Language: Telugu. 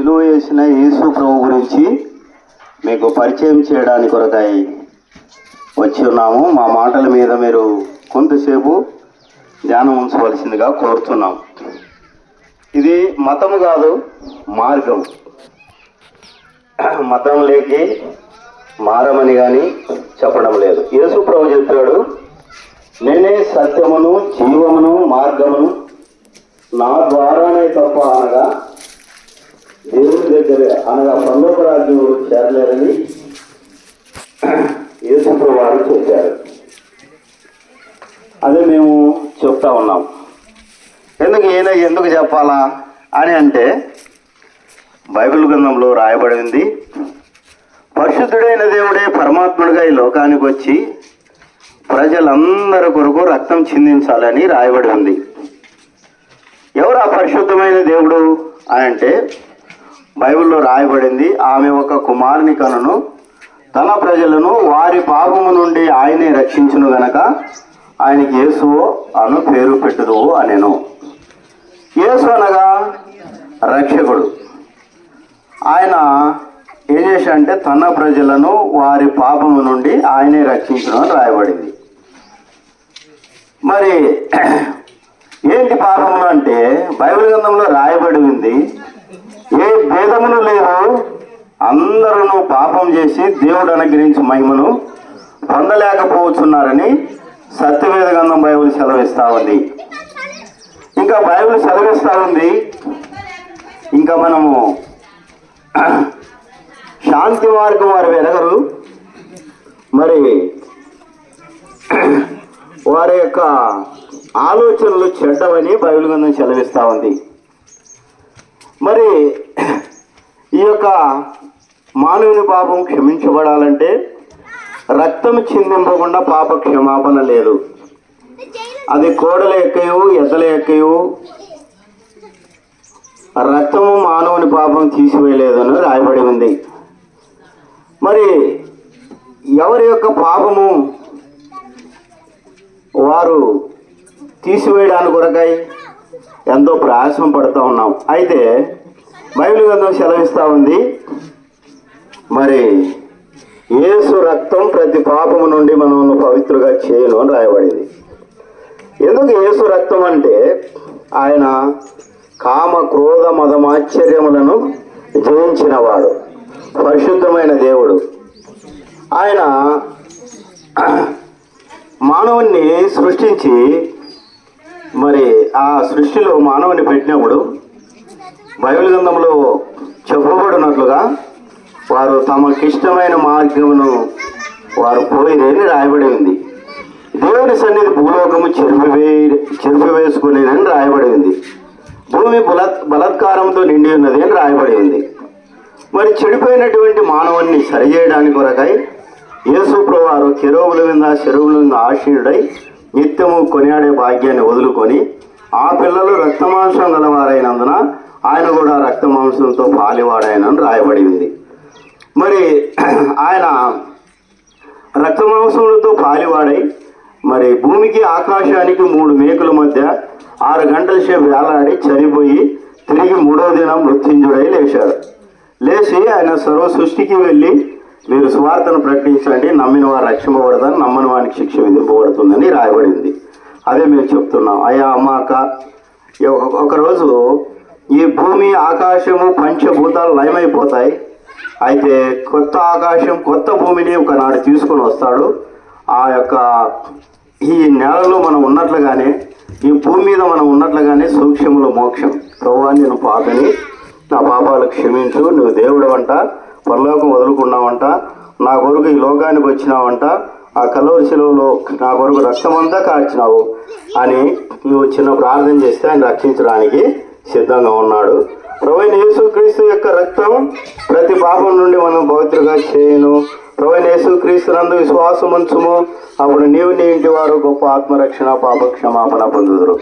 సిలువ వేసిన యేసు ప్రభు గురించి మీకు పరిచయం చేయడానికి కొరకై వచ్చి ఉన్నాము. మా మాటల మీద మీరు కొంతసేపు ధ్యానం ఉంచవలసిందిగా కోరుతున్నాం. ఇది మతము కాదు, మార్గం. మతంలోకి మారమని కానీ చెప్పడం లేదు. యేసు ప్రభు చెప్పాడు, నేనే సత్యమును జీవమును మార్గమును, నా ద్వారానే తప్ప అనగా దేవుని దగ్గర అనగా పరలోక రాజ్యంలో చేరలేరని యేసు ప్రభు వారు చెప్పారు. అదే మేము చెప్తా ఉన్నాం. ఎందుకు చెప్పాలా అని అంటే, బైబిల్ గ్రంథంలో రాయబడింది, పరిశుద్ధుడైన దేవుడే పరమాత్ముడిగా ఈ లోకానికి వచ్చి ప్రజలందరి కొరకు రక్తం చిందించాలని రాయబడి ఉంది. ఎవరు ఆ పరిశుద్ధమైన దేవుడు అని అంటే, బైబిల్లో రాయబడింది, ఆమె ఒక కుమారుని కనును, తన ప్రజలను వారి పాపము నుండి ఆయనే రక్షించును గనక ఆయనకి యేసు అను పేరు పెట్టుదువు అనెను. యేసు అనగా రక్షకుడు. ఆయన ఏం చేశాడంటే తన ప్రజలను వారి పాపము నుండి ఆయనే రక్షించును అని రాయబడింది. మరి ఏంటి పాపములు అంటే, బైబిల్ గ్రంథంలో రాయబడి ఉంది, ఏ భేదమును లేదు, అందరూ పాపం చేసి దేవుడు అనుగ్రహించిన మహిమను పొందలేకపోతున్నారని సత్యవేద గ్రంథం బైబిల్ సెలవిస్తూ ఉంది. ఇంకా బైబిల్ సెలవిస్తూ ఉంది, ఇంకా మనము శాంతి మార్గం వారు వెరగరు, మరి వారి యొక్క ఆలోచనలు చెడ్డవని బైబిల్ గ్రంథం సెలవిస్తూ ఉంది. మరి ఈ యొక్క మానవుని పాపం క్షమించబడాలంటే రక్తం చిందింపకుండా పాప క్షమాపణ లేదు. అది కోడల ఎక్కయు ఎద్దల ఎక్కయు రక్తము మానవుని పాపం తీసివేయలేదని రాయబడి ఉంది. మరి ఎవరి యొక్క పాపము వారు తీసివేయడానికి కొరకై ఎంతో ప్రయాసం పడుతూ ఉన్నాం. అయితే బైబిల్ గ్రంథం సెలవిస్తూ ఉంది, మరి యేసు రక్తం ప్రతి పాపము నుండి మనల్ని పవిత్రుగా చేయను అని రాయబడింది. ఎందుకు యేసు రక్తం అంటే, ఆయన కామ క్రోధ మదమాశ్చర్యములను జయించినవాడు, పరిశుద్ధమైన దేవుడు. ఆయన మానవుణ్ణి సృష్టించి మరి ఆ సృష్టిలో మానవుని పెట్టినప్పుడు బైబిల్ గ్రంథంలో చెప్పబడినట్లుగా వారు తమకిష్టమైన మార్గమును వారు పోయినని రాయబడి ఉంది. దేవుని సన్నిధి భూలోకము చెరిపివేసుకునేదని రాయబడి ఉంది. భూమి బలాత్కారంతో నిండి ఉన్నది అని రాయబడి ఉంది. మరి చెడిపోయినటువంటి మానవుణ్ణి సరిచేయడానికి కొరకై యేసు ప్రభువు వారు కెరూబుల మీద ఆశీనుడై నిత్యము కొనియాడే భాగ్యాన్ని వదులుకొని, ఆ పిల్లలు రక్తమాంసం గలవారైనందున ఆయన కూడా రక్తమాంసంతో పాలివాడాయనని రాయబడి ఉంది. మరి ఆయన రక్తమాంసములతో పాలివాడై మరి భూమికి ఆకాశానికి 3 మేకుల మధ్య 6 గంటల సేపు వేలాడి చనిపోయి తిరిగి 3వ దినం మృత్యుంజుడై లేచాడు. లేచి ఆయన సర్వ సృష్టికి వెళ్ళి, మీరు సువార్తను ప్రకటించండి, నమ్మిన వారు రక్షింపబడదని, నమ్మని వారికి శిక్ష విధింపబడుతుందని రాయబడింది. అదే మేము చెప్తున్నాం. అయ్యా అమ్మ అక్క, ఒకరోజు ఈ భూమి ఆకాశము పంచభూతాలు లయమైపోతాయి. అయితే కొత్త ఆకాశం కొత్త భూమిని ఒకనాడు తీసుకొని వస్తాడు. ఆ యొక్క ఈ నేలలో మనం ఉన్నట్లుగానే, ఈ భూమి మీద మనం ఉన్నట్లుగానే సూక్ష్మముల మోక్షం. ప్రభువా, నేను పాపని, నా పాపాలు క్షమించు, నువ్వు దేవుడు అంట, పరలోకం వదులుకున్నావంట, నా కొరకు ఈ లోకానికి వచ్చినావంట, ఆ కల్వరి శిలువలో నా కొరకు రక్తమంతా కార్చినావు అని నువ్వు చిన్న ప్రార్థన చేస్తే ఆయన రక్షించడానికి సిద్ధంగా ఉన్నాడు. ప్రభువైన యేసుక్రీస్తు యొక్క రక్తం ప్రతి పాపం నుండి మనం పవిత్రంగా చేయను. ప్రభువైన యేసుక్రీస్తు నందు విశ్వాసం ఉంచుము, అప్పుడు నీవు నీ ఇంటి వారు గొప్ప ఆత్మరక్షణ పాప క్షమాపణ పొందుదురు.